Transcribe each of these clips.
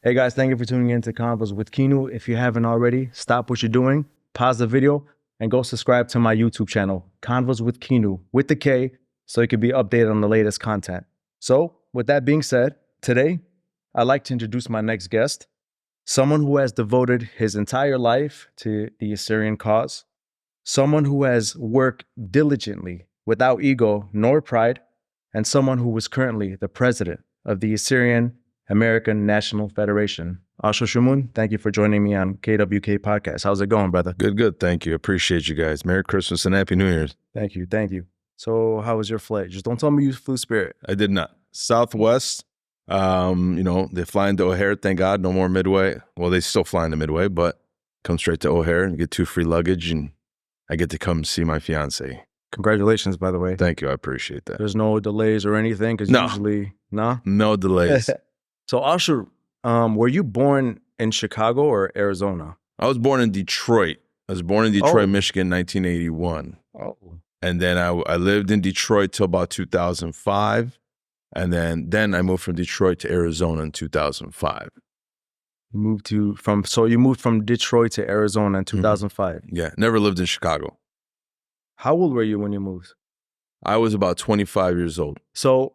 Hey guys, thank you for tuning in to Convos with Kinu. If you haven't already, stop what you're doing, pause the video, and go subscribe to my YouTube channel, Convos with Kinu, with the K, so you can be updated on the latest content. So, with that being said, today, I'd like to introduce my next guest, someone who has devoted his entire life to the Assyrian cause, someone who has worked diligently without ego nor pride, and someone who is currently the president of the Assyrian American National Federation. Ashor Chamoun, thank you for joining me on K.W.K podcast. How's it going, brother? Good. Thank you. Appreciate you guys. Merry Christmas and Happy New Year's. Thank you. So how was your flight? Just don't tell me you flew Spirit. I did not. Southwest, they fly into O'Hare, thank God, no more Midway. Well, they still fly into Midway, but come straight to O'Hare and get 2 free luggage, and I get to come see my fiance. Congratulations, by the way. Thank you. I appreciate that. There's no delays or anything? Because usually, no? No delays. So Ashour, were you born in Chicago or Arizona? I was born in Detroit. Michigan, 1981. Oh. And then I lived in Detroit till about 2005. And then I moved from Detroit to Arizona in 2005. You moved from Detroit to Arizona in 2005. Yeah, never lived in Chicago. How old were you when you moved? I was about 25 years old. So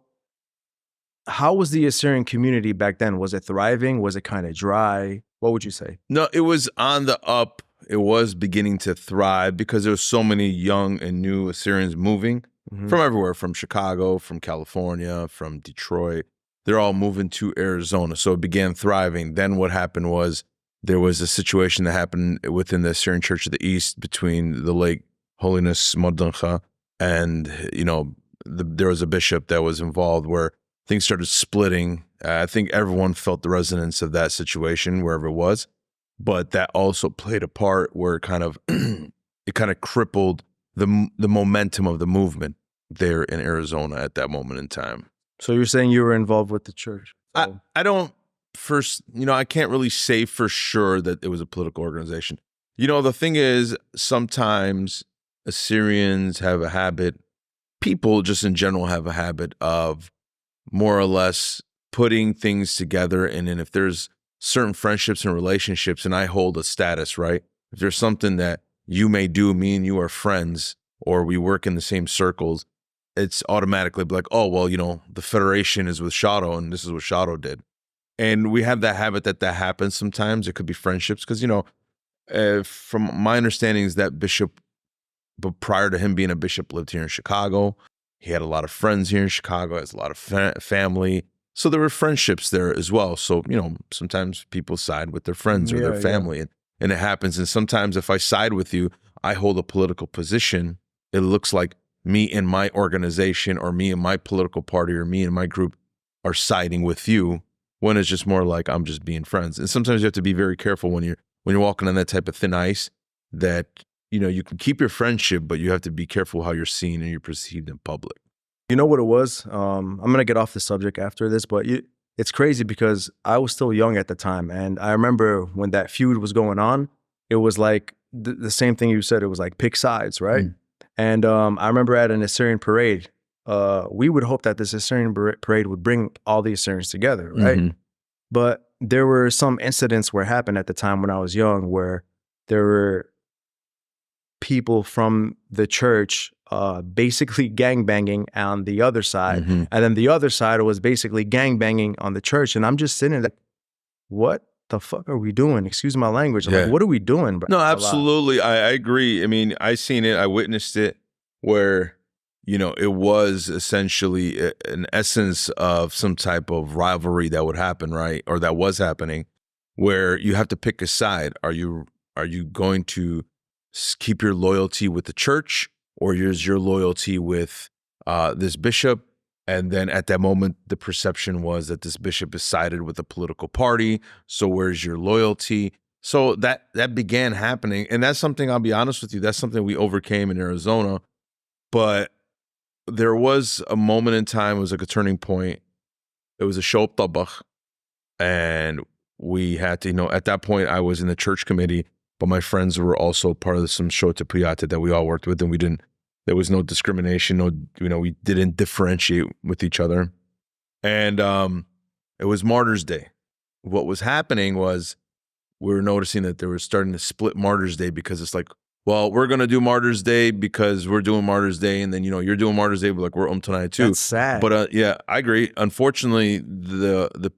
how was the Assyrian community back then? Was it thriving? Was it kind of dry? What would you say? No, it was on the up. It was beginning to thrive because there were so many young and new Assyrians moving from everywhere, from Chicago, from California, from Detroit. They're all moving to Arizona. So it began thriving. Then what happened was there was a situation that happened within the Assyrian Church of the East between the late Holiness Morduncha and, there was a bishop that was involved where things started splitting. I think everyone felt the resonance of that situation wherever it was, but that also played a part where it kind of crippled the momentum of the movement there in Arizona at that moment in time. So you're saying you were involved with the church? So. I can't really say for sure that it was a political organization. The thing is, sometimes Assyrians have a habit, people just in general have a habit of more or less putting things together. And then if there's certain friendships and relationships, and I hold a status, right? If there's something that you may do, me and you are friends, or we work in the same circles, it's automatically like, oh, well, the Federation is with Shadow, and this is what Shadow did. And we have that habit that happens sometimes. It could be friendships, because, from my understanding is that bishop, but prior to him being a bishop, lived here in Chicago. He had a lot of friends here in Chicago, has a lot of family. So there were friendships there as well. So, sometimes people side with their friends or their family, and it happens. And sometimes if I side with you, I hold a political position. It looks like me and my organization, or me and my political party, or me and my group are siding with you, when it's just more like I'm just being friends. And sometimes you have to be very careful when you're walking on that type of thin ice, that you can keep your friendship, but you have to be careful how you're seen and you're perceived in public. You know what it was? I'm going to get off the subject after this, but it's crazy because I was still young at the time. And I remember when that feud was going on, it was like the same thing you said. It was like pick sides, right? And I remember at an Assyrian parade, we would hope that this Assyrian parade would bring all the Assyrians together, right? But there were some incidents where it happened at the time when I was young, where there were people from the church basically gangbanging on the other side. And then the other side was basically gangbanging on the church. And I'm just sitting there, what the fuck are we doing? Excuse my language. I'm like, what are we doing, bro? No, absolutely. I agree. I mean, I seen it. I witnessed it where, it was essentially an essence of some type of rivalry that would happen, right? Or that was happening, where you have to pick a side. Are you going to keep your loyalty with the church, or is your loyalty with this bishop? And then at that moment, the perception was that this bishop is sided with a political party. So where's your loyalty? So that began happening. And that's something, I'll be honest with you, that's something we overcame in Arizona. But there was a moment in time, it was like a turning point. It was a show tabach. And we had to, at that point, I was in the church committee, but my friends were also part of some show piyata that we all worked with, and there was no discrimination, we didn't differentiate with each other. And it was Martyrs Day. what was happening was we were noticing that they were starting to split Martyrs Day, because it's like, well, we're going to do Martyrs Day because we're doing Martyrs Day. And then, you're doing Martyrs Day, but like, we're tonight too. That's sad. But yeah, I agree. Unfortunately, the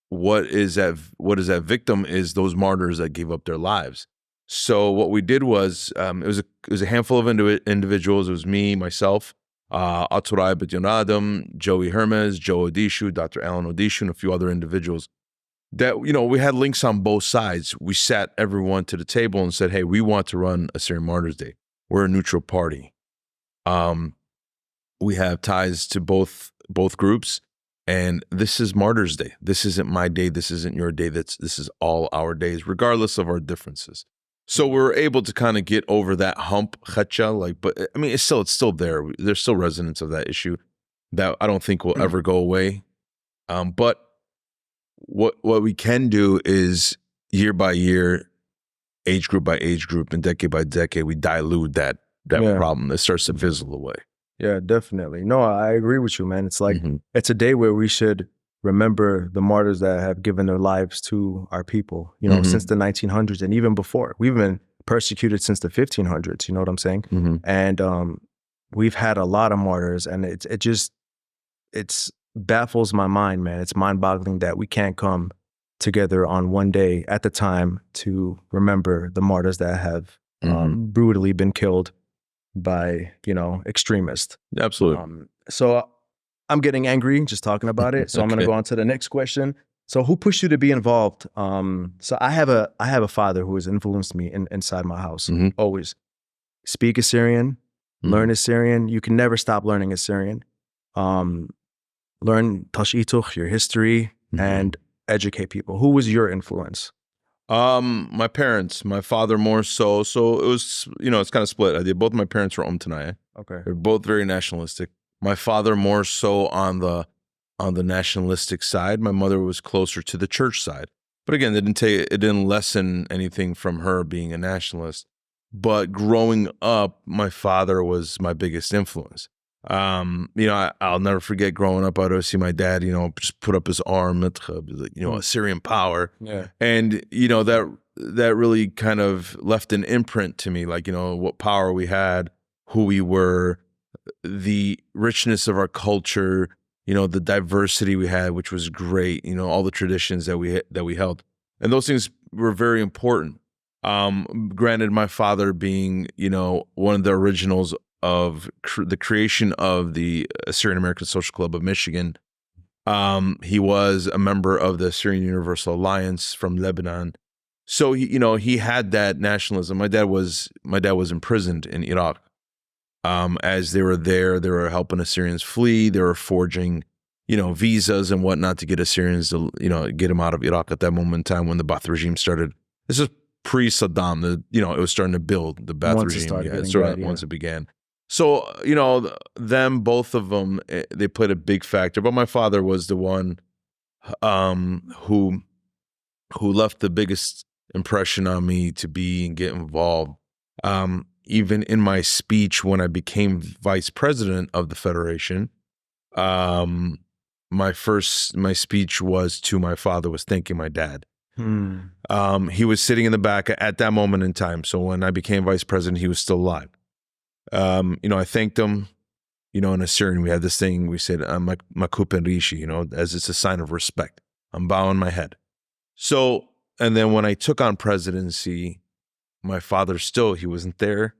what is that victim is those martyrs that gave up their lives. So what we did was, it was a handful of individuals. It was me, myself, Aturai Bet Joey Hermes, Joe Odishu, Dr. Alan Odishu, and a few other individuals that, we had links on both sides. We sat everyone to the table and said, hey, we want to run Assyrian Martyrs Day. We're a neutral party. We have ties to both groups, and this is Martyrs Day. This isn't my day. This isn't your day. This is all our days, regardless of our differences. So we're able to kind of get over that hump, but I mean, it's still there. There's still resonance of that issue that I don't think will ever go away. But what we can do is, year by year, age group by age group, and decade by decade, we dilute that problem. It starts to fizzle away. Yeah, definitely. No, I agree with you, man. It's like, it's a day where we should remember the martyrs that have given their lives to our people, since the 1900s and even before. We've been persecuted since the 1500s, you know what I'm saying? And we've had a lot of martyrs, and it's baffles my mind, man. It's mind-boggling that we can't come together on one day at the time to remember the martyrs that have brutally been killed by, extremists. Absolutely. So I'm getting angry just talking about it. So I'm going to go on to the next question. So who pushed you to be involved? So I have a father who has influenced me inside my house. Always speak Assyrian, learn Assyrian. You can never stop learning Assyrian. Learn Tashituch, your history, and educate people. Who was your influence? My parents, my father more so. So it was, it's kind of split. Both my parents were Tanaya. Okay. They're both very nationalistic. My father more so on the nationalistic side. My mother was closer to the church side. But again, it didn't lessen anything from her being a nationalist. But growing up, my father was my biggest influence. I'll never forget growing up. I'd see my dad, just put up his arm, Assyrian power. Yeah. And, that really kind of left an imprint to me, like, what power we had, who we were, the richness of our culture, the diversity we had, which was great, all the traditions that we held. And those things were very important. Granted, my father being, one of the originals of the creation of the Assyrian American Social Club of Michigan. He was a member of the Assyrian Universal Alliance from Lebanon. So he had that nationalism. My dad was imprisoned in Iraq. As they were there, they were helping Assyrians flee. They were forging, visas and whatnot to get Assyrians to, get them out of Iraq at that moment in time when the Ba'ath regime started. This is pre-Saddam. It was starting to build the Ba'ath regime. Once it began. So, both of them, they played a big factor. But my father was the one who left the biggest impression on me to be and get involved. Even in my speech when I became vice president of the Federation, my speech was to my father, was thanking my dad. He was sitting in the back at that moment in time. So when I became vice president, he was still alive. I thanked him, in Assyrian. We had this thing, we said, Makupen Rishi, as it's a sign of respect. I'm bowing my head. So, and then when I took on presidency, my father he wasn't there.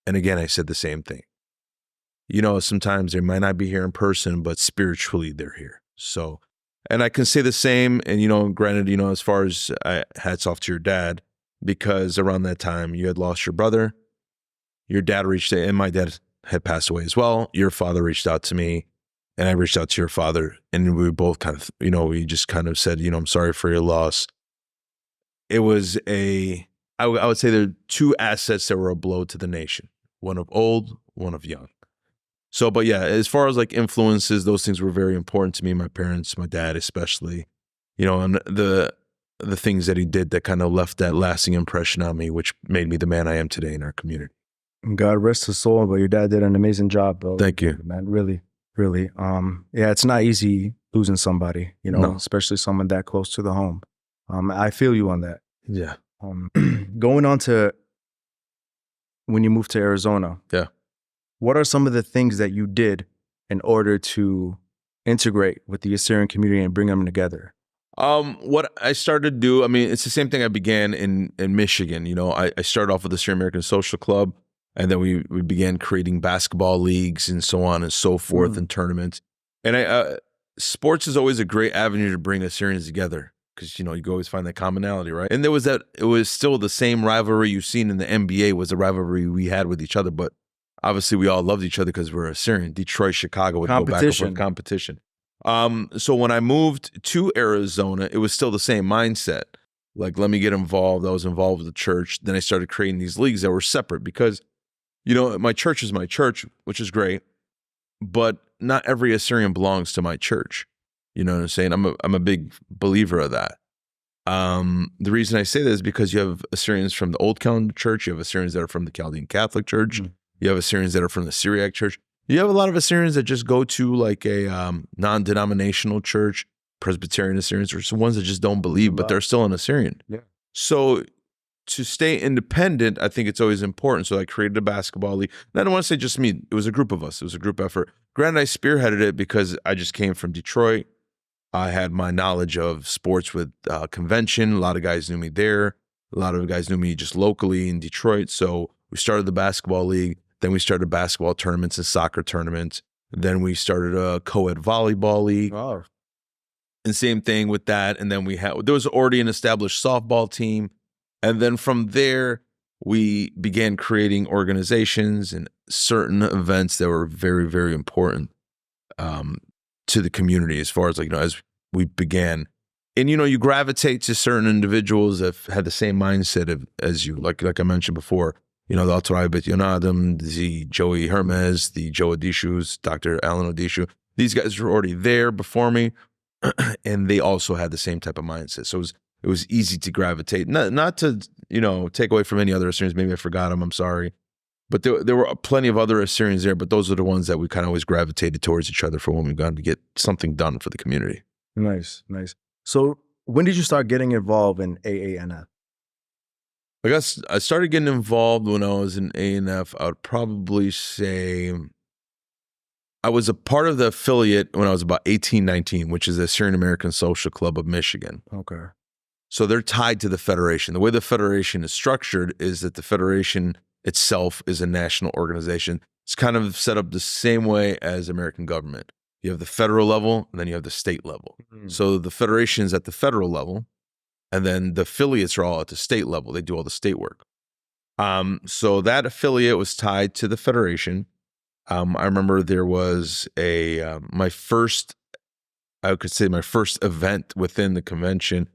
And again, I said the same thing. Sometimes they might not be here in person, but spiritually they're here. So, and I can say the same, and, granted, as far as hats off to your dad, because around that time you had lost your brother. Your dad reached out, and my dad had passed away as well. Your father reached out to me, and I reached out to your father, and we both kind of, we just kind of said, I'm sorry for your loss. It was I would say there are two assets that were a blow to the nation, one of old, one of young. So, but yeah, as far as like influences, those things were very important to me, my parents, my dad especially, and the things that he did that kind of left that lasting impression on me, which made me the man I am today in our community. God rest his soul, but your dad did an amazing job, bro. Thank you, man. Really. really. Yeah, it's not easy losing somebody, you know, No. especially someone that close to the home. I feel you on that. Yeah. Going on to when you moved to Arizona. Yeah. What are some of the things that you did in order to integrate with the Assyrian community and bring them together? What I started to do, I mean, it's the same thing I began in Michigan. You know, I started off with the Assyrian American Social Club, and then we began creating basketball leagues and so on and so forth and tournaments. And sports is always a great avenue to bring Assyrians together because, you know, you can always find that commonality, right? And there was that, it was still the same rivalry you've seen in the NBA was the rivalry we had with each other, but obviously we all loved each other because we're Assyrian. Detroit, Chicago would go back and forth competition. So when I moved to Arizona, it was still the same mindset. Like, let me get involved. I was involved with the church. Then I started creating these leagues that were separate because, you know, my church is my church, which is great, but not every Assyrian belongs to my church. You know what I'm saying? I'm a big believer of that. The reason I say that is because you have Assyrians from the Old Calendar Church, you have Assyrians that are from the Chaldean Catholic Church, you have Assyrians that are from the Syriac Church. You have a lot of Assyrians that just go to like a non-denominational church, Presbyterian Assyrians, or some ones that just don't believe, but they're still an Assyrian. Yeah. So to stay independent, I think it's always important. So I created a basketball league. And I don't want to say just me. It was a group of us. It was a group effort. Granted, I spearheaded it because I just came from Detroit. I had my knowledge of sports with convention. A lot of guys knew me there. A lot of guys knew me just locally in Detroit. So we started the basketball league. Then we started basketball tournaments and soccer tournaments. Then we started a co-ed volleyball league. Oh. And same thing with that. And then there was already an established softball team. And then from there, we began creating organizations and certain events that were very, very important to the community as far as, like, you know, as we began. And, you know, you gravitate to certain individuals that had the same mindset as you, like I mentioned before. You know, the Altarai Bet Yonadam, the Joey Hermes, the Joe Adishus, Dr. Alan Odishu. These guys were already there before me, and they also had the same type of mindset. So it was easy to gravitate. Not to, you know, take away from any other Assyrians. Maybe I forgot them. I'm sorry. But there were plenty of other Assyrians there, but those are the ones that we kind of always gravitated towards each other for when we got to get something done for the community. Nice, nice. So when did you start getting involved in AANF? I guess I started getting involved when I was in ANF. I would probably say I was a part of the affiliate when I was about 18, 19, which is the Assyrian American Social Club of Michigan. Okay. So they're tied to the Federation. The way the Federation is structured is that the Federation itself is a national organization. It's kind of set up the same way as American government. You have the federal level, and then you have the state level. So the Federation is at the federal level, and then the affiliates are all at the state level. They do all the state work. So that affiliate was tied to the Federation. I remember there was my first event within the convention.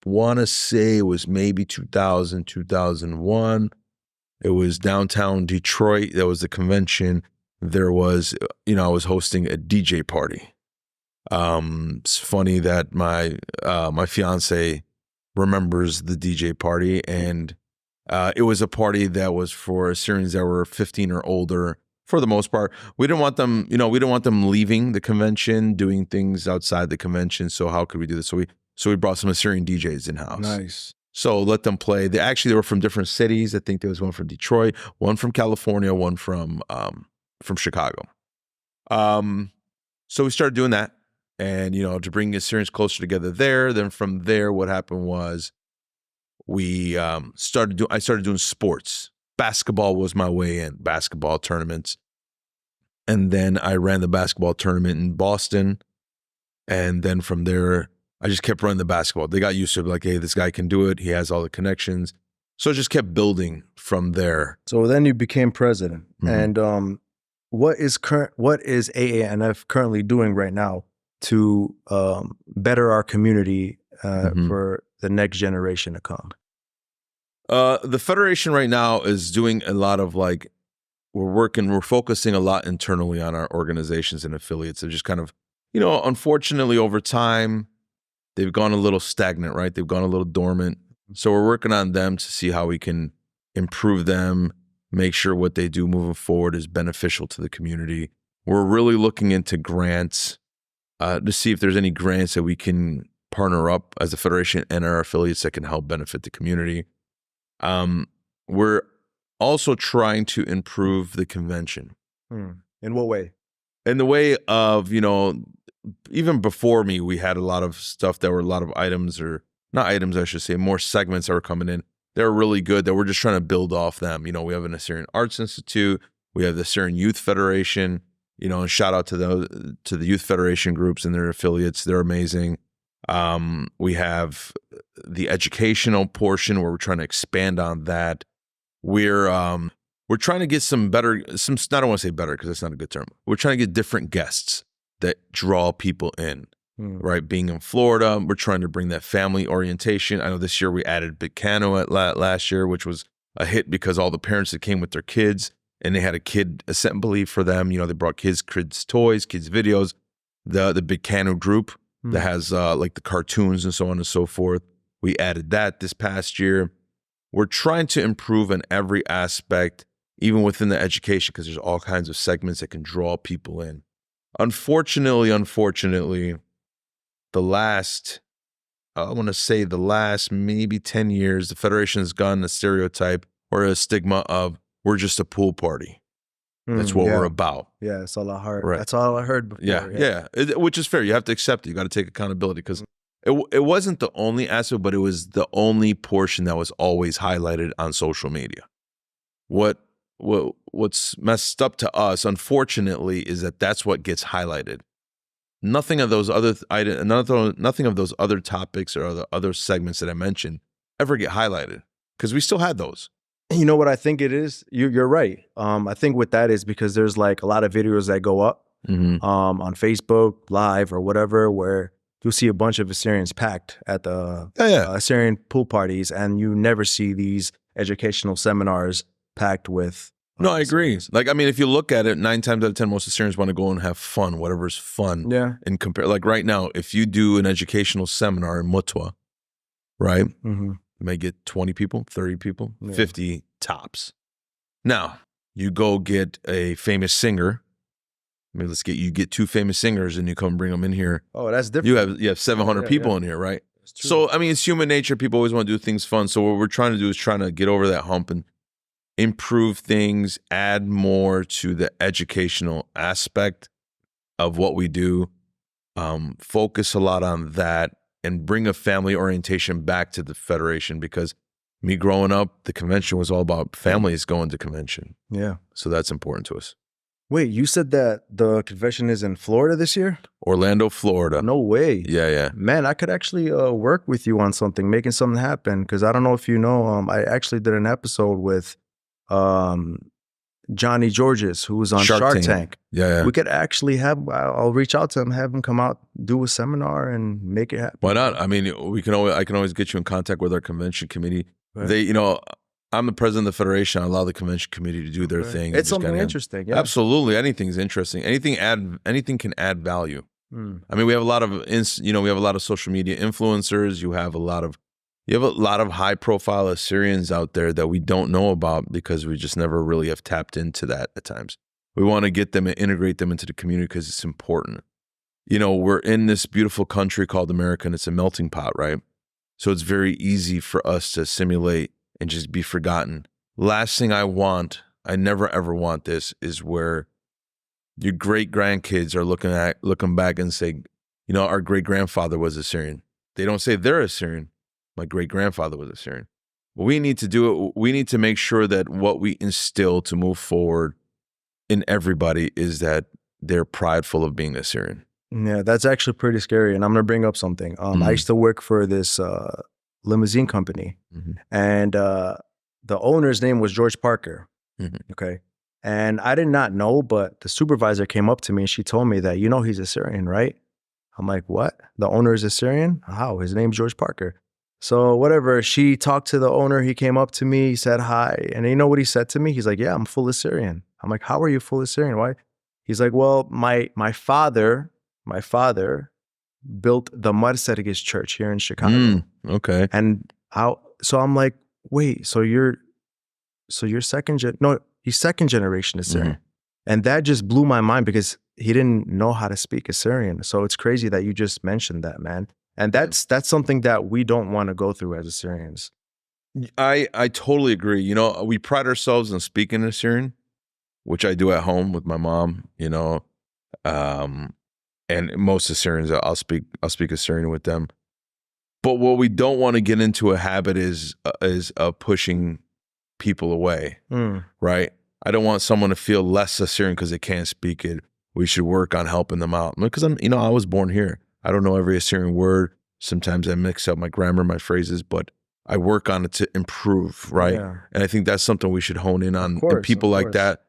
Want to say it was maybe 2000, 2001. It was downtown Detroit. That was the convention. There was, you know, I was hosting a DJ party. It's funny that my fiance remembers the DJ party, and it was a party that was for Assyrians that were 15 or older. For the most part, we didn't want them, you know, we didn't want them leaving the convention, doing things outside the convention. So how could we do this? So we brought some Assyrian DJs in house. Nice. So let them play. They were from different cities. I think there was one from Detroit, one from California, one from Chicago. So we started doing that, and, you know, to bring Assyrians closer together there. Then from there, what happened was I started doing sports. Basketball was my way in, basketball tournaments. And then I ran the basketball tournament in Boston. And then from there, I just kept running the basketball. They got used to it, like, hey, this guy can do it. He has all the connections. So I just kept building from there. So then you became president. And what is AANF currently doing right now to better our community for the next generation to come? The Federation right now is doing a lot of, like, we're focusing a lot internally on our organizations and affiliates. They're just kind of, you know, unfortunately over time, they've gone a little stagnant, right? They've gone a little dormant. So we're working on them to see how we can improve them, make sure what they do moving forward is beneficial to the community. We're really looking into grants to see if there's any grants that we can partner up as a federation and our affiliates that can help benefit the community. We're also trying to improve the convention. In what way? In the way of, even before me, we had a lot of stuff that were a lot of items, or not items, I should say, more segments that were coming in. They were really good that we're just trying to build off them. We have an Assyrian Arts Institute. We have the Assyrian Youth Federation, and shout out to the Youth Federation groups and their affiliates. They're amazing. We have the educational portion where we're trying to expand on that. We're trying to get I don't want to say better because that's not a good term. We're trying to get different guests that draw people in, right? Being in Florida, we're trying to bring that family orientation. I know this year we added Big Cano at last year, which was a hit because all the parents that came with their kids and they had a kid assembly for them. They brought kids toys, kids videos. The Big Cano group that has like the cartoons and so on and so forth. We added that this past year. We're trying to improve in every aspect, even within the education, because there's all kinds of segments that can draw people in. Unfortunately, the last maybe 10 years, the Federation has gotten a stereotype or a stigma of we're just a pool party. That's what we're about. Yeah, that's all I heard. Right. That's all I heard before. Yeah. Which is fair. You have to accept it. You got to take accountability because it wasn't the only aspect, but it was the only portion that was always highlighted on social media. What's messed up to us, unfortunately, is that that's what gets highlighted. Nothing of those other nothing of those other topics or other segments that I mentioned ever get highlighted because we still had those. You know what I think it is? You're right. I think what that is because there's like a lot of videos that go up on Facebook Live or whatever where you'll see a bunch of Assyrians packed at the Assyrian pool parties, and you never see these educational seminars packed with. No, I agree. Like, I mean, if you look at it, 9 times out of 10, most Assyrians want to go and have fun, whatever's fun. Yeah. And compare, like right now, if you do an educational seminar in Mutwa, right? You may get 20 people, 30 people, 50 tops. Now, you go get a famous singer. Maybe you get 2 famous singers and you come bring them in here. Oh, that's different. You have 700 people in here, right? So, I mean, it's human nature. People always want to do things fun. So what we're trying to do is trying to get over that hump and improve things, add more to the educational aspect of what we do, focus a lot on that, and bring a family orientation back to the Federation because me growing up, the convention was all about families going to convention. Yeah. So that's important to us. Wait, you said that the convention is in Florida this year? Orlando, Florida. No way. Yeah. Man, I could actually work with you on something, making something happen. Because I don't know if you know, I actually did an episode with Johnny Georges, who was on Shark Tank. Yeah. We could actually I'll reach out to him, have him come out, do a seminar, and make it happen. Why not? I mean, I can always get you in contact with our convention committee. Right. I'm the president of the Federation. I allow the convention committee to do their thing. It's something interesting. Yeah. Absolutely. Anything's interesting. Anything can add value. I mean, we have a lot of social media influencers. You have a lot of high profile Assyrians out there that we don't know about because we just never really have tapped into that at times. We want to get them and integrate them into the community because it's important. We're in this beautiful country called America, and it's a melting pot, right? So it's very easy for us to assimilate and just be forgotten. Last thing I never ever want this, is where your great grandkids are looking back and say, our great grandfather was Assyrian. They don't say they're Assyrian. My great grandfather was Assyrian. What we need to do, we need to make sure that what we instill to move forward in everybody is that they're prideful of being Assyrian. Yeah, that's actually pretty scary. And I'm going to bring up something. I used to work for this limousine company, and the owner's name was George Parker. Okay. And I did not know, but the supervisor came up to me and she told me that, he's Assyrian, right? I'm like, what? The owner is Assyrian? How? His name's George Parker. So whatever, she talked to the owner. He came up to me, he said hi. And you know what he said to me? He's like, yeah, I'm full Assyrian. I'm like, how are you full Assyrian? Why? He's like, well, my father built the Martyrs church here in Chicago. Okay. And so I'm like, wait, so you're second generation Assyrian. And that just blew my mind because he didn't know how to speak Assyrian. So it's crazy that you just mentioned that, man. And that's something that we don't want to go through as Assyrians. I totally agree. You know, we pride ourselves on speaking Assyrian, which I do at home with my mom, you know. And most Assyrians, I'll speak Assyrian with them. But what we don't want to get into a habit is pushing people away, right? I don't want someone to feel less Assyrian because they can't speak it. We should work on helping them out. Because I was born here. I don't know every Assyrian word. Sometimes I mix up my grammar, my phrases, but I work on it to improve, right? Yeah. And I think that's something we should hone in on. Of course, and people of like course. that,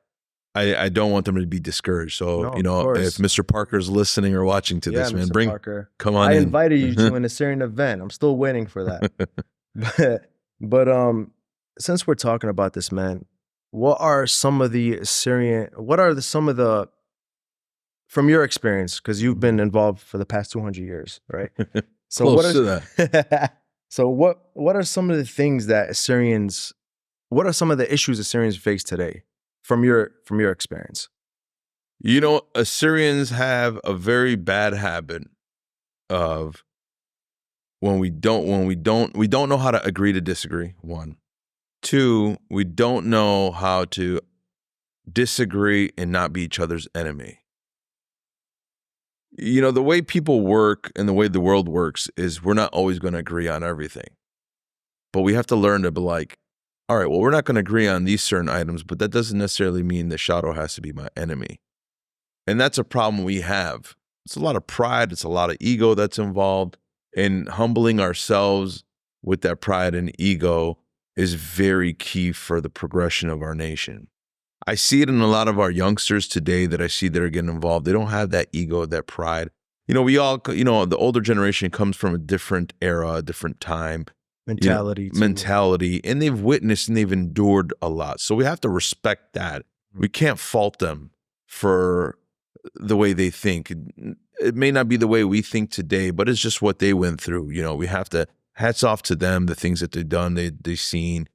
I don't want them to be discouraged. So, No, of course. if Mr. Parker's listening or watching to this, man, Mr. Parker. come on I in. invited you to an Assyrian event. I'm still waiting for that. but since we're talking about this, man, what are some of the from your experience, because you've been involved for the past 200 years, right? So Close to that. So what are some of the things that what are some of the issues Assyrians face today from your experience? You know, Assyrians have a very bad habit of when we don't know how to agree to disagree. 1. 2, we don't know how to disagree and not be each other's enemy. You know, the way people work and the way the world works is we're not always going to agree on everything. But we have to learn to be like, all right, well, we're not going to agree on these certain items, but that doesn't necessarily mean the shadow has to be my enemy. And that's a problem we have. It's a lot of pride. It's a lot of ego that's involved. And humbling ourselves with that pride and ego is very key for the progression of our nation. I see it in a lot of our youngsters today that I see that are getting involved. They don't have that ego, that pride. You know, the older generation comes from a different era, a different time. Mentality. And they've witnessed and they've endured a lot. So we have to respect that. We can't fault them for the way they think. It may not be the way we think today, but it's just what they went through. You know, we have to, hats off to them, the things that they've done, they've seen,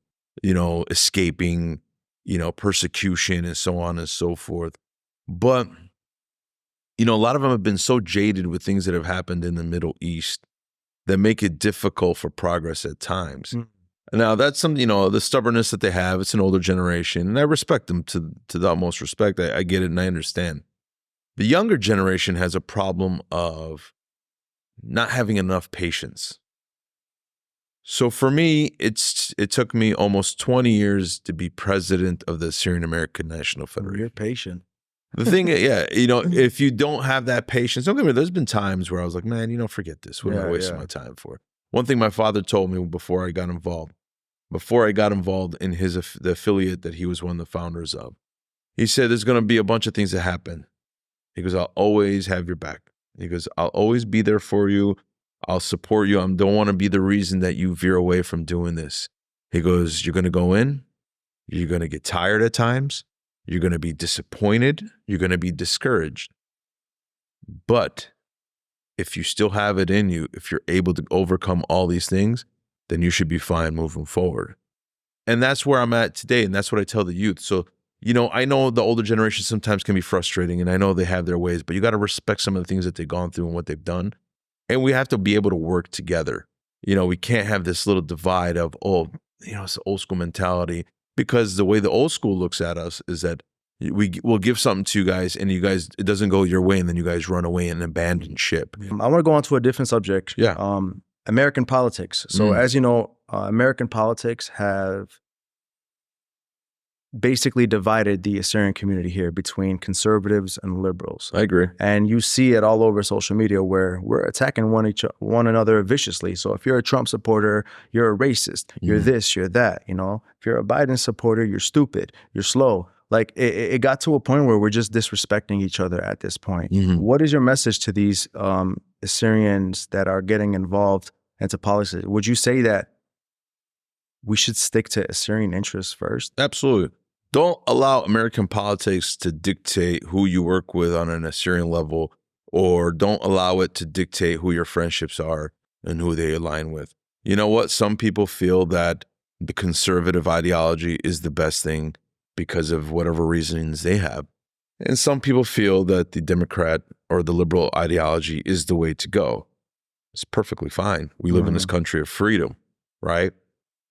you know, escaping, you know, persecution and so on and so forth. But, you know, a lot of them have been so jaded with things that have happened in the Middle East that make it difficult for progress at times. Now, that's some, you know, the stubbornness that they have. It's an older generation, and I respect them to the utmost respect. I get it and I understand. The younger generation has a problem of not having enough patience. So for me, it took me almost 20 years to be president of the Assyrian American National Federation. You're patient. The thing, yeah, you know, if you don't have that patience, don't get me, there's been times where I was like, man, you know, forget this. What am I wasting my time for? One thing my father told me before I got involved in the affiliate that he was one of the founders of, he said, there's going to be a bunch of things that happen. He goes, I'll always have your back. He goes, I'll always be there for you. I'll support you. I don't want to be the reason that you veer away from doing this. He goes, you're going to go in. You're going to get tired at times. You're going to be disappointed. You're going to be discouraged. But if you still have it in you, if you're able to overcome all these things, then you should be fine moving forward. And that's where I'm at today. And that's what I tell the youth. So, you know, I know the older generation sometimes can be frustrating, and I know they have their ways, but you got to respect some of the things that they've gone through and what they've done. And we have to be able to work together. You know, we can't have this little divide of, oh, you know, it's the old school mentality, because the way the old school looks at us is that we'll give something to you guys and it doesn't go your way, and then you guys run away and abandon ship. I want to go on to a different subject. Yeah. American politics. So as you know, American politics have basically divided the Assyrian community here between conservatives and liberals. I agree. And you see it all over social media where we're attacking one another viciously. So if you're a Trump supporter, you're a racist. You're this, you're that, you know. If you're a Biden supporter, you're stupid, you're slow. Like it got to a point where we're just disrespecting each other at this point. What is your message to these Assyrians that are getting involved into politics? Would you say that we should stick to Assyrian interests first? Absolutely. Don't allow American politics to dictate who you work with on an Assyrian level, or don't allow it to dictate who your friendships are and who they align with. You know what? Some people feel that the conservative ideology is the best thing because of whatever reasons they have. And some people feel that the Democrat or the liberal ideology is the way to go. It's perfectly fine. We live in this country of freedom, right?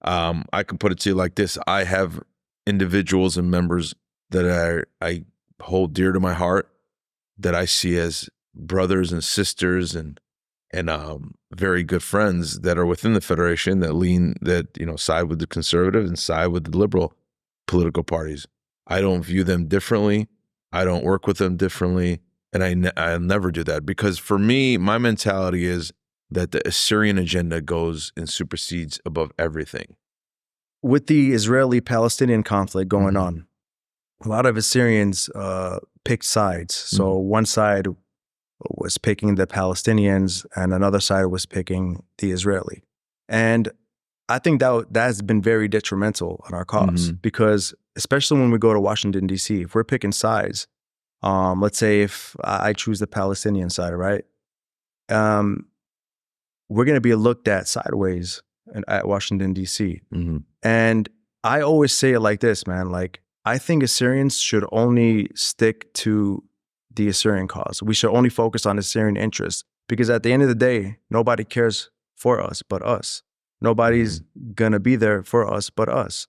I can put it to you like this. I have individuals and members that I hold dear to my heart, that I see as brothers and sisters and very good friends that are within the Federation that side with the conservative and side with the liberal political parties. I don't view them differently. I don't work with them differently. And I'll never do that, because for me, my mentality is that the Assyrian agenda goes and supersedes above everything. With the Israeli-Palestinian conflict going on, a lot of Assyrians picked sides. So one side was picking the Palestinians and another side was picking the Israeli. And I think that's been very detrimental on our cause, because especially when we go to Washington, D.C., if we're picking sides, let's say if I choose the Palestinian side, right? We're going to be looked at sideways at Washington, D.C. And I always say it like this, man. Like, I think Assyrians should only stick to the Assyrian cause. We should only focus on Assyrian interests, because at the end of the day, nobody cares for us but us. Nobody's going to be there for us but us.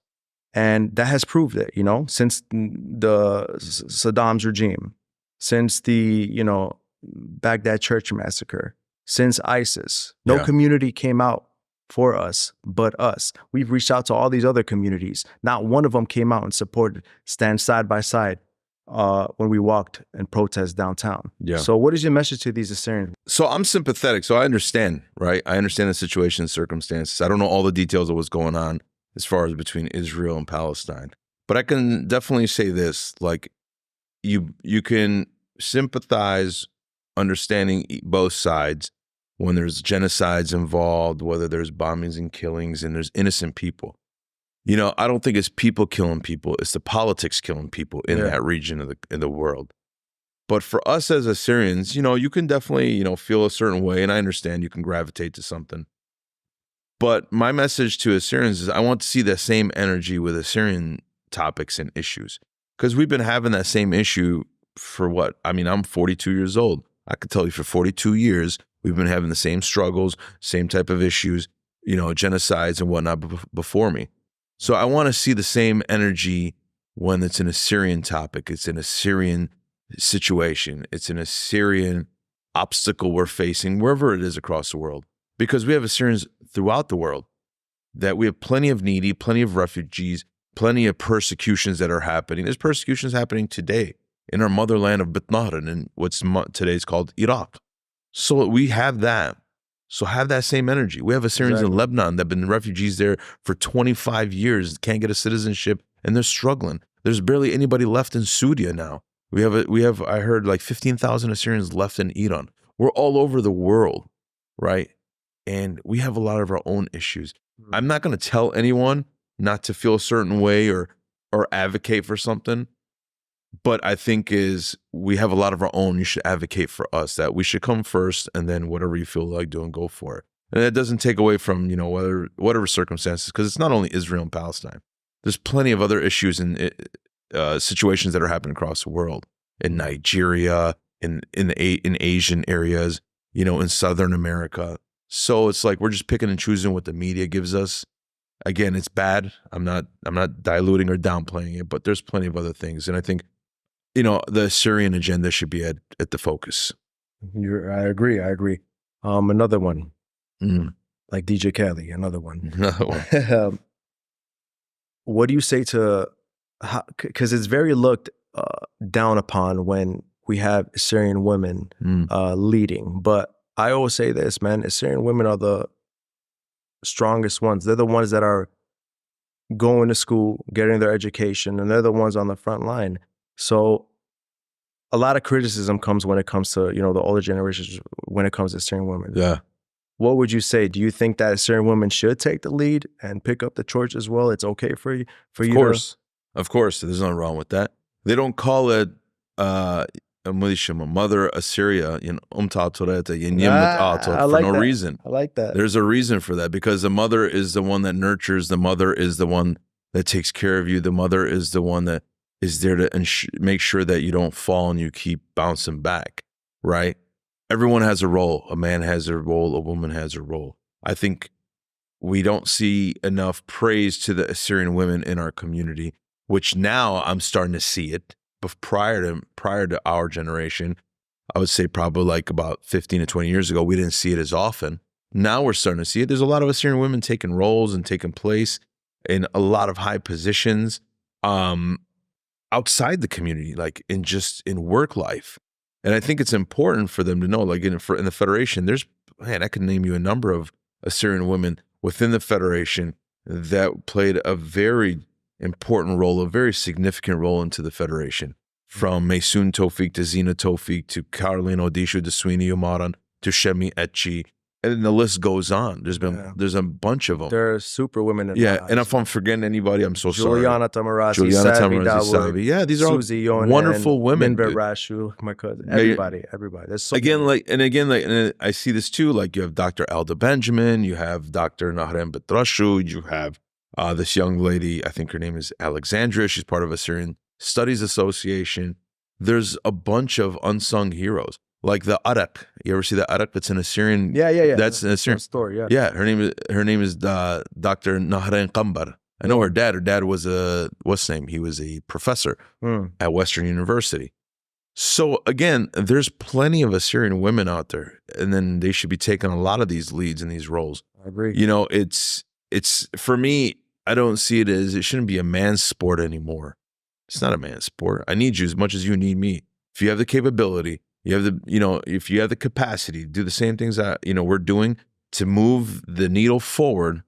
And that has proved it, since the Saddam's regime, since the, Baghdad church massacre, since ISIS. No community came out for us but us. We've reached out to all these other communities. Not one of them came out and supported, stand side by side when we walked and protest downtown. Yeah. So what is your message to these Assyrians? So I'm sympathetic. So I understand, right? I understand the situation, circumstances. I don't know all the details of what's going on as far as between Israel and Palestine. But I can definitely say this, like, you can sympathize understanding both sides when there's genocides involved, whether there's bombings and killings and there's innocent people. I don't think it's people killing people. It's the politics killing people in that region of the world. But for us as Assyrians, you can definitely, feel a certain way. And I understand you can gravitate to something. But my message to Assyrians is I want to see the same energy with Assyrian topics and issues. Because we've been having that same issue for what? I mean, I'm 42 years old. I could tell you for 42 years, we've been having the same struggles, same type of issues, genocides and whatnot before me. So I want to see the same energy when it's an Assyrian topic. It's an Assyrian situation. It's an Assyrian obstacle we're facing wherever it is across the world. Because we have Assyrians throughout the world, that we have plenty of needy, plenty of refugees, plenty of persecutions that are happening. There's persecutions happening today in our motherland of Bitnahran and what's today's called Iraq. So we have that. So have that same energy. We have Assyrians in Lebanon that have been refugees there for 25 years, can't get a citizenship, and they're struggling. There's barely anybody left in Syria now. We have I heard like 15,000 Assyrians left in Iran. We're all over the world, right? And we have a lot of our own issues. I'm not going to tell anyone not to feel a certain way or advocate for something. But I think we have a lot of our own. You should advocate for us, that we should come first, and then whatever you feel like doing, go for it. And that doesn't take away from, whatever circumstances, because it's not only Israel and Palestine. There's plenty of other issues and situations that are happening across the world, in Nigeria, in Asian areas, in Southern America. So it's like we're just picking and choosing what the media gives us. Again, it's bad. I'm not diluting or downplaying it, but there's plenty of other things. And I think, the Assyrian agenda should be at the focus. I agree. Another one, like DJ Khaled, another one. What do you say to, because it's very looked down upon when we have Assyrian women leading. But I always say this, man, Assyrian women are the strongest ones. They're the ones that are going to school, getting their education, and they're the ones on the front line. So a lot of criticism comes when it comes to, the older generations, when it comes to Assyrian women. Yeah. What would you say? Do you think that Assyrian women should take the lead and pick up the torch as well? It's okay for you? Of course. There's nothing wrong with that. They don't call it Mother Assyria for no reason. I like that. There's a reason for that, because the mother is the one that nurtures. The mother is the one that takes care of you. The mother is the one that is there to make sure that you don't fall and you keep bouncing back, right? Everyone has a role. A man has a role. A woman has a role. I think we don't see enough praise to the Assyrian women in our community, which now I'm starting to see it. But prior to our generation, I would say probably like about 15 to 20 years ago, we didn't see it as often. Now we're starting to see it. There's a lot of Assyrian women taking roles and taking place in a lot of high positions outside the community, like in work life. And I think it's important for them to know, like in the Federation, I could name you a number of Assyrian women within the Federation that played a very important role, a very significant role into the Federation. From Maysoon Tofik to Zina Tofik to Caroline Odishu to Sweeney Umaran to Shemi Etchi. And the list goes on. There's a bunch of them. There are super women in and if I'm forgetting anybody, I'm so Juliana sorry. Tamarasi, Savi. Yeah, these are Susie all Yonan, wonderful women. Minbert Rashu, my cousin. Everybody. There's so many. And I see this too. Like you have Dr. Alda Benjamin, you have Dr. Naharem Betrashu, you have this young lady. I think her name is Alexandria. She's part of Assyrian Studies Association. There's a bunch of unsung heroes. Like the Arak. You ever see the Arak? That's an Assyrian. Yeah. That's an Assyrian story. Yeah. Yeah. Her name is Dr. Nahren Kambar. I know her dad. Her dad was what's his name? He was a professor at Western University. So again, there's plenty of Assyrian women out there, and then they should be taking a lot of these leads and these roles. I agree. You know, it's for me. I don't see it as it shouldn't be a man's sport anymore. It's not a man's sport. I need you as much as you need me. If you have the capability. You have if you have the capacity to do the same things that, we're doing to move the needle forward,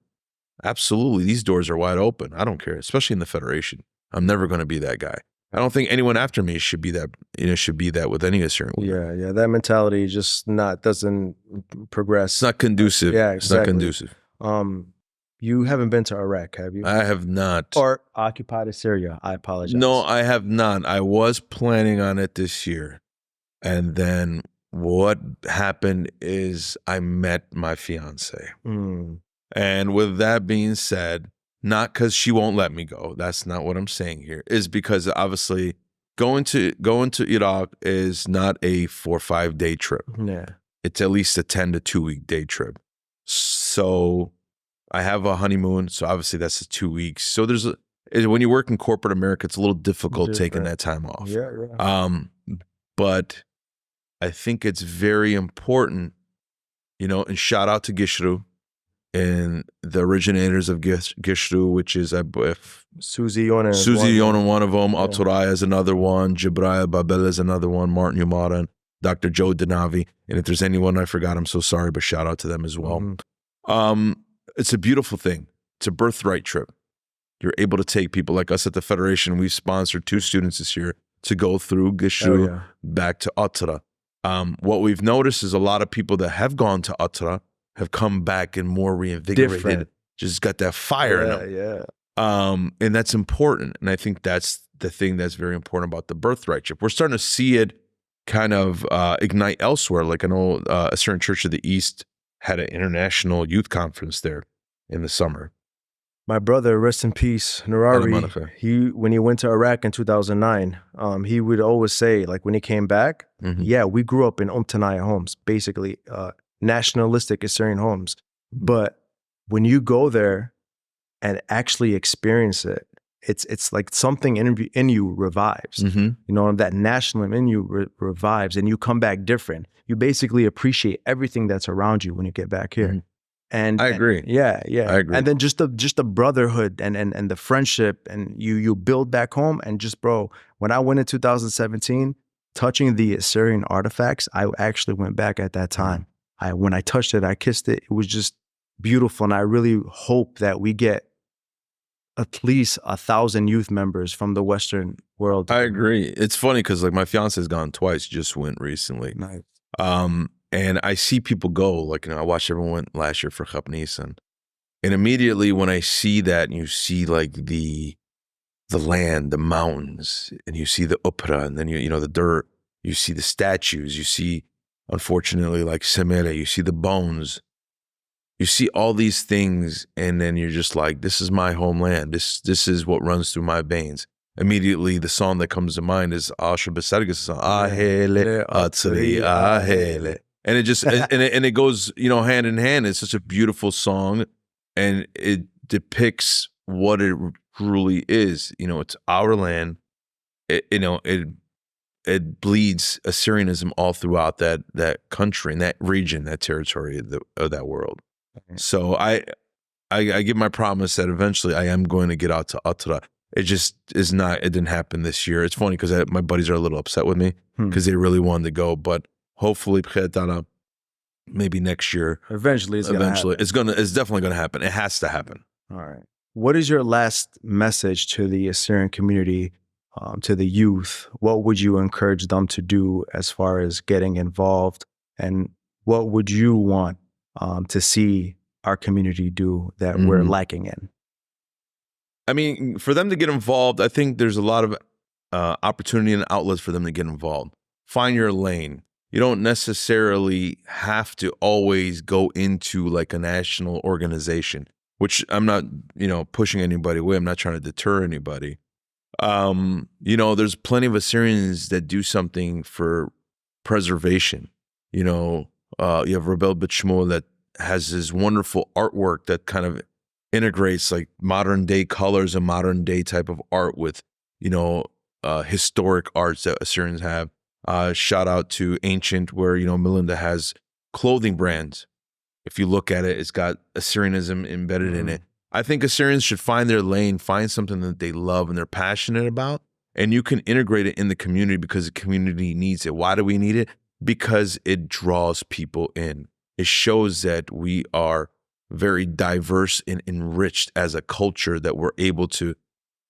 absolutely, these doors are wide open. I don't care, especially in the Federation. I'm never going to be that guy. I don't think anyone after me should be that with any Assyrian woman. Yeah. That mentality just doesn't progress. It's not conducive. Yeah, exactly. It's not conducive. You haven't been to Iraq, have you? I have not. Or occupied Assyria. I apologize. No, I have not. I was planning on it this year. And then what happened is I met my fiance. And with that being said, not because she won't let me go. That's not what I'm saying here. Is because obviously going to Iraq is not a 4 or 5 day trip. Yeah. It's at least a 10 to 2 week day trip. So I have a honeymoon. So obviously that's the 2 weeks. So when you work in corporate America, it's a little difficult taking that time off. Yeah. But I think it's very important, and shout out to Gishru and the originators of Gishru, which is Susie Yonan. Susie Yonan, one of them. Alturaya is another one. Jibril Babel is another one. Martin Umaran, Dr. Joe Denavi. And if there's anyone I forgot, I'm so sorry, but shout out to them as well. It's a beautiful thing. It's a birthright trip. You're able to take people like us at the Federation. We've sponsored 2 students this year to go through Gishru back to Atra. What we've noticed is a lot of people that have gone to Atra have come back and more reinvigorated. Different. Just got that fire in them. Yeah. And that's important. And I think that's the thing that's very important about the Birthright Trip. We're starting to see it kind of ignite elsewhere. Like I know Assyrian Church of the East had an international youth conference there in the summer. My brother, rest in peace, Nurari, when he went to Iraq in 2009, he would always say, like when he came back, we grew up in Umtanaya homes, basically nationalistic Assyrian homes. But when you go there and actually experience it, it's like something in you revives. That nationalism in you revives, and you come back different. You basically appreciate everything that's around you when you get back here. And I agree. I agree. And then just the brotherhood and the friendship, and you build back home. And just, bro, when I went in 2017, touching the Assyrian artifacts, I actually went back at that time. When I touched it, I kissed it. It was just beautiful. And I really hope that we get at least 1,000 youth members from the Western world. I agree. It's funny because like my fiance has gone twice, just went recently. Nice. And I see people go, like, I watched everyone went last year for Chap Nisan. And immediately when I see that, and you see like the land, the mountains, and you see the upra, and then the dirt, you see the statues, you see, unfortunately, like Semere, you see the bones, you see all these things, and then you're just like, this is my homeland. This is what runs through my veins. immediately the song that comes to mind is Ashor song, Ahele, Atzri, Ahele. And it just and it goes, hand in hand. It's such a beautiful song, and it depicts what it truly is. It's our land. It bleeds Assyrianism all throughout that country and that region, that territory of that world. So I give my promise that eventually I am going to get out to Atra. It just is not. It didn't happen this year. It's funny because my buddies are a little upset with me because they really wanted to go, but hopefully, maybe next year. Eventually, it's definitely gonna happen. It has to happen. All right. What is your last message to the Assyrian community, to the youth? What would you encourage them to do as far as getting involved, and what would you want to see our community do that we're lacking in? I mean, for them to get involved, I think there's a lot of opportunity and outlets for them to get involved. Find your lane. You don't necessarily have to always go into like a national organization, which I'm not, pushing anybody away. I'm not trying to deter anybody. There's plenty of Assyrians that do something for preservation. You have Rebel Bitshmo that has this wonderful artwork that kind of integrates like modern day colors and modern day type of art with, historic arts that Assyrians have. Shout out to Ancient, where, Melinda has clothing brands. If you look at it, it's got Assyrianism embedded in it. I think Assyrians should find their lane, find something that they love and they're passionate about, and you can integrate it in the community because the community needs it. Why do we need it? Because it draws people in. It shows that we are very diverse and enriched as a culture, that we're able to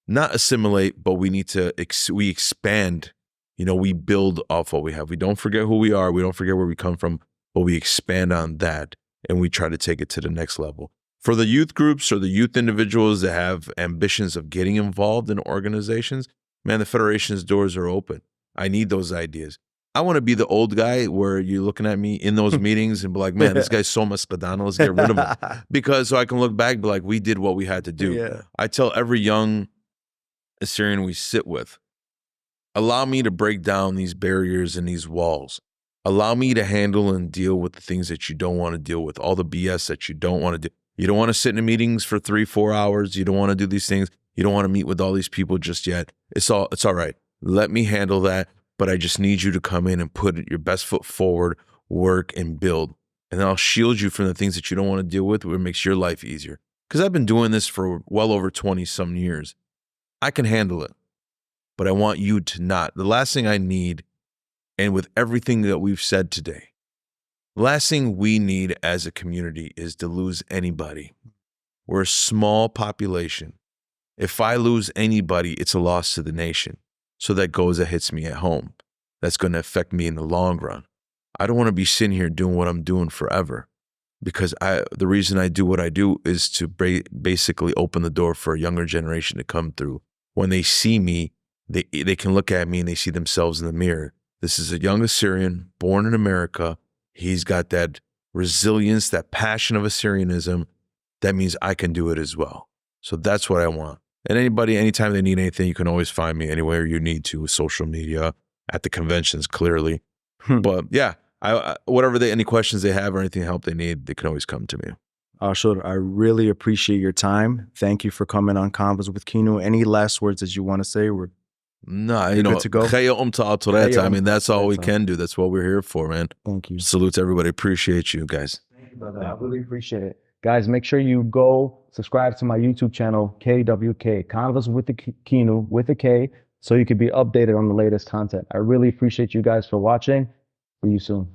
not assimilate, but we need to we expand. We build off what we have. We don't forget who we are. We don't forget where we come from, but we expand on that and we try to take it to the next level. For the youth groups or the youth individuals that have ambitions of getting involved in organizations, man, the Federation's doors are open. I need those ideas. I want to be the old guy where you're looking at me in those meetings and be like, man, this guy's so maspadano, let's get rid of him. Because so I can look back and be like, we did what we had to do. Yeah. I tell every young Assyrian we sit with, allow me to break down these barriers and these walls. Allow me to handle and deal with the things that you don't want to deal with, all the BS that you don't want to do. You don't want to sit in meetings for 3-4 hours. You don't want to do these things. You don't want to meet with all these people just yet. It's all right. Let me handle that. But I just need you to come in and put your best foot forward, work and build. And then I'll shield you from the things that you don't want to deal with, where it makes your life easier. Because I've been doing this for well over 20 some years. I can handle it, but I want you to not. The last thing I need, and with everything that we've said today, the last thing we need as a community is to lose anybody. We're a small population. If I lose anybody, it's a loss to the nation. So that hits me at home. That's going to affect me in the long run. I don't want to be sitting here doing what I'm doing forever, because the reason I do what I do is to basically open the door for a younger generation to come through. When they see me, they can look at me and they see themselves in the mirror. This is a young Assyrian born in America. He's got that resilience, that passion of Assyrianism. That means I can do it as well. So that's what I want. And anybody, anytime they need anything, you can always find me anywhere you need to, with social media, at the conventions, clearly. But yeah, any questions they have or anything help they need, they can always come to me. Ashour, I really appreciate your time. Thank you for coming on Convos with Kinu. Any last words that you want to say? No, good to go. I mean, that's all we can do. That's what we're here for, man. Thank you. Salute to everybody. Appreciate you guys. Thank you, brother. I really appreciate it. Guys, make sure you go subscribe to my YouTube channel, K.W.K, Convos with the Kinu, with a K, so you can be updated on the latest content. I really appreciate you guys for watching. See you soon.